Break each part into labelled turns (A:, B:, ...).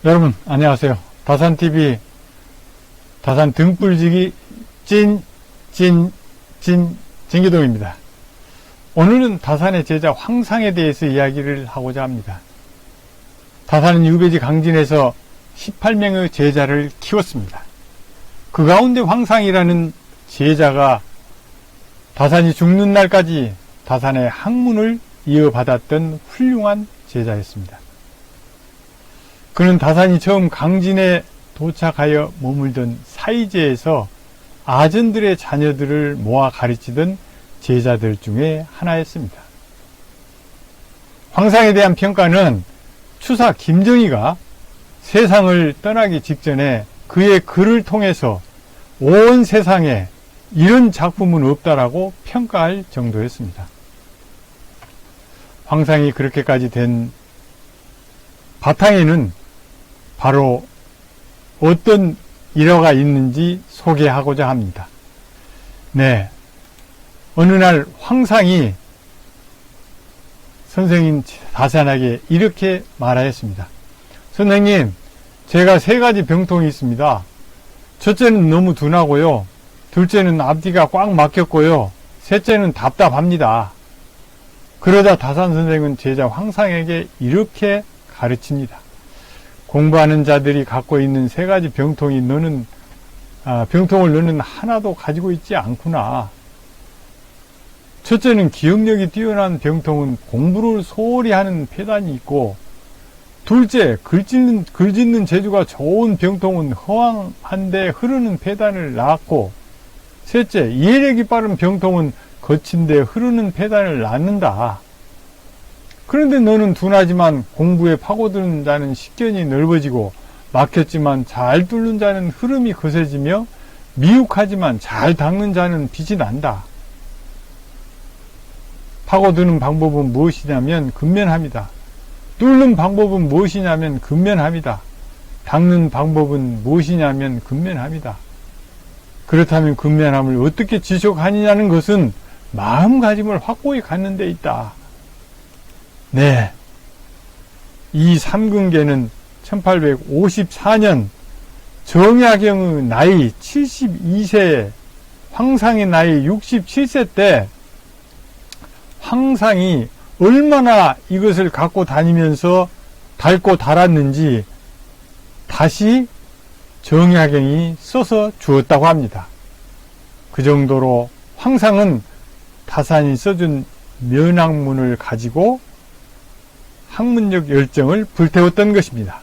A: 여러분 안녕하세요. 다산TV 다산 등불지기 진기동입니다. 오늘은 다산의 제자 황상에 대해서 이야기를 하고자 합니다. 다산은 유배지 강진에서 18명의 제자를 키웠습니다. 그 가운데 황상이라는 제자가 다산이 죽는 날까지 다산의 학문을 이어받았던 훌륭한 제자였습니다. 그는 다산이 처음 강진에 도착하여 머물던 사이제에서 아전들의 자녀들을 모아 가르치던 제자들 중에 하나였습니다. 황상에 대한 평가는 추사 김정희가 세상을 떠나기 직전에 그의 글을 통해서 온 세상에 이런 작품은 없다라고 평가할 정도였습니다. 황상이 그렇게까지 된 바탕에는 바로 어떤 일화가 있는지 소개하고자 합니다. 네. 어느 날 황상이 선생님 다산에게 이렇게 말하였습니다. 선생님, 제가 3가지 병통이 있습니다. 첫째는 너무 둔하고요. 둘째는 앞뒤가 꽉 막혔고요. 셋째는 답답합니다. 그러자 다산 선생은 제자 황상에게 이렇게 가르칩니다. 공부하는 자들이 갖고 있는 3가지 병통이 병통을 너는 하나도 가지고 있지 않구나. 첫째는 기억력이 뛰어난 병통은 공부를 소홀히 하는 폐단이 있고, 둘째, 글 짓는 재주가 좋은 병통은 허황한데 흐르는 폐단을 낳았고, 셋째, 이해력이 빠른 병통은 거친데 흐르는 폐단을 낳는다. 그런데 너는 둔하지만 공부에 파고드는 자는 식견이 넓어지고, 막혔지만 잘 뚫는 자는 흐름이 거세지며, 미혹하지만 잘 닦는 자는 빛이 난다. 파고드는 방법은 무엇이냐면 근면합니다. 뚫는 방법은 무엇이냐면 근면합니다. 닦는 방법은 무엇이냐면 근면합니다. 그렇다면 근면함을 어떻게 지속하느냐는 것은 마음가짐을 확고히 갖는 데 있다. 네. 이 삼근계는 1854년 정약용의 나이 72세, 황상의 나이 67세 때 황상이 얼마나 이것을 갖고 다니면서 닳고 닳았는지 다시 정약용이 써서 주었다고 합니다. 그 정도로 황상은 다산이 써준 면학문을 가지고 학문적 열정을 불태웠던 것입니다.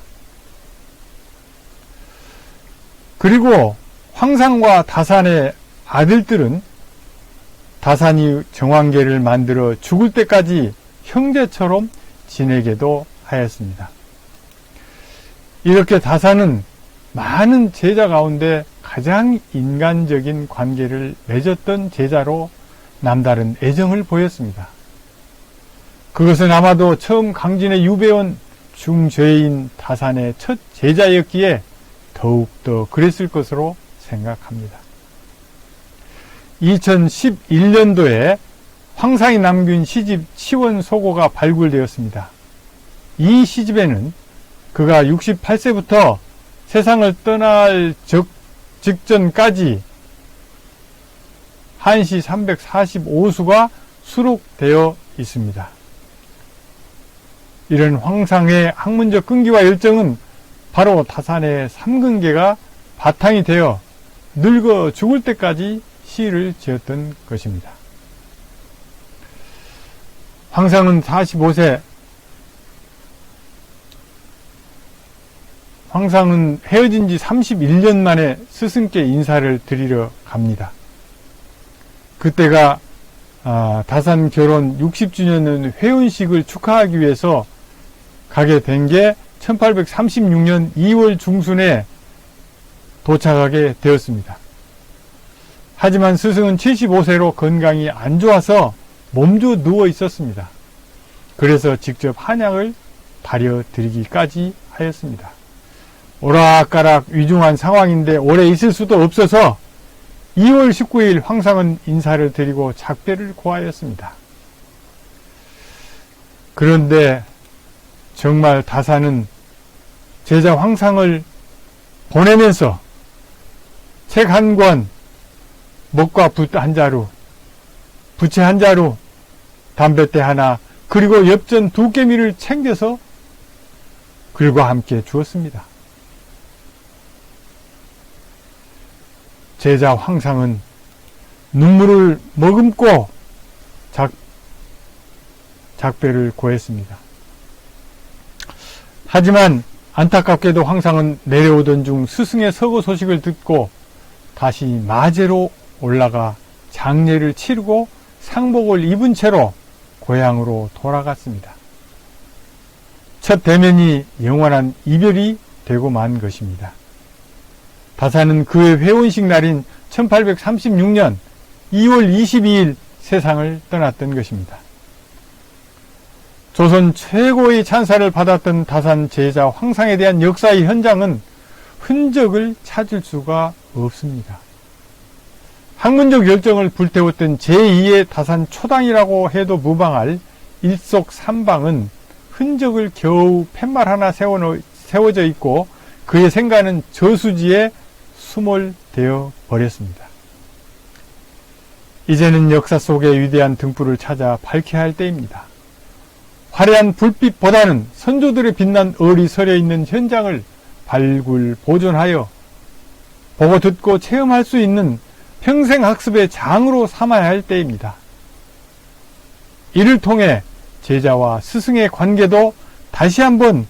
A: 그리고 황상과 다산의 아들들은 다산이 정황계를 만들어 죽을 때까지 형제처럼 지내게도 하였습니다. 이렇게 다산은 많은 제자 가운데 가장 인간적인 관계를 맺었던 제자로 남다른 애정을 보였습니다. 그것은 아마도 처음 강진에 유배온 중죄인 다산의 첫 제자였기에 더욱더 그랬을 것으로 생각합니다. 2011년도에 황상이 남긴 시집 치원소고가 발굴되었습니다. 이 시집에는 그가 68세부터 세상을 떠날 직전까지 한시 345수가 수록되어 있습니다. 이런 황상의 학문적 끈기와 열정은 바로 다산의 삼근계가 바탕이 되어 늙어 죽을 때까지 시를 지었던 것입니다. 황상은 45세, 황상은 헤어진 지 31년 만에 스승께 인사를 드리러 갑니다. 그때가 다산 결혼 60주년 회원식을 축하하기 위해서 가게 된 게 1836년 2월 중순에 도착하게 되었습니다. 하지만 스승은 75세로 건강이 안 좋아서 몸져 누워 있었습니다. 그래서 직접 한약을 다려드리기까지 하였습니다. 오락가락 위중한 상황인데 오래 있을 수도 없어서 2월 19일 황상은 인사를 드리고 작별을 고하였습니다. 그런데 정말 다산은 제자 황상을 보내면서 책 한 권, 먹과 붓 한 자루, 부채 한 자루, 담뱃대 하나, 그리고 엽전 2개미를 챙겨서 글과 함께 주었습니다. 제자 황상은 눈물을 머금고 작배를 고했습니다. 하지만 안타깝게도 황상은 내려오던 중 스승의 서거 소식을 듣고 다시 마제로 올라가 장례를 치르고 상복을 입은 채로 고향으로 돌아갔습니다. 첫 대면이 영원한 이별이 되고 만 것입니다. 다산은 그의 회원식 날인 1836년 2월 22일 세상을 떠났던 것입니다. 조선 최고의 찬사를 받았던 다산 제자 황상에 대한 역사의 현장은 흔적을 찾을 수가 없습니다. 학문적 열정을 불태웠던 제2의 다산 초당이라고 해도 무방할 일속삼방은 흔적을 겨우 팻말 하나 세워져 있고 그의 생가는 저수지에 수몰되어 버렸습니다. 이제는 역사 속의 위대한 등불을 찾아 밝혀야 할 때입니다. 화려한 불빛보다는 선조들의 빛난 얼이 서려 있는 현장을 발굴, 보존하여 보고 듣고 체험할 수 있는 평생학습의 장으로 삼아야 할 때입니다. 이를 통해 제자와 스승의 관계도 다시 한번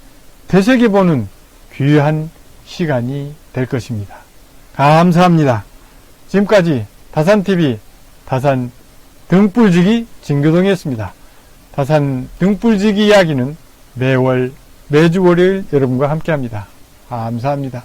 A: 되새겨보는 귀한 시간이 될 것입니다. 감사합니다. 지금까지 다산TV 다산 등불지기 진교동이었습니다. 다산 등불지기 이야기는 매주 월요일 여러분과 함께합니다. 감사합니다.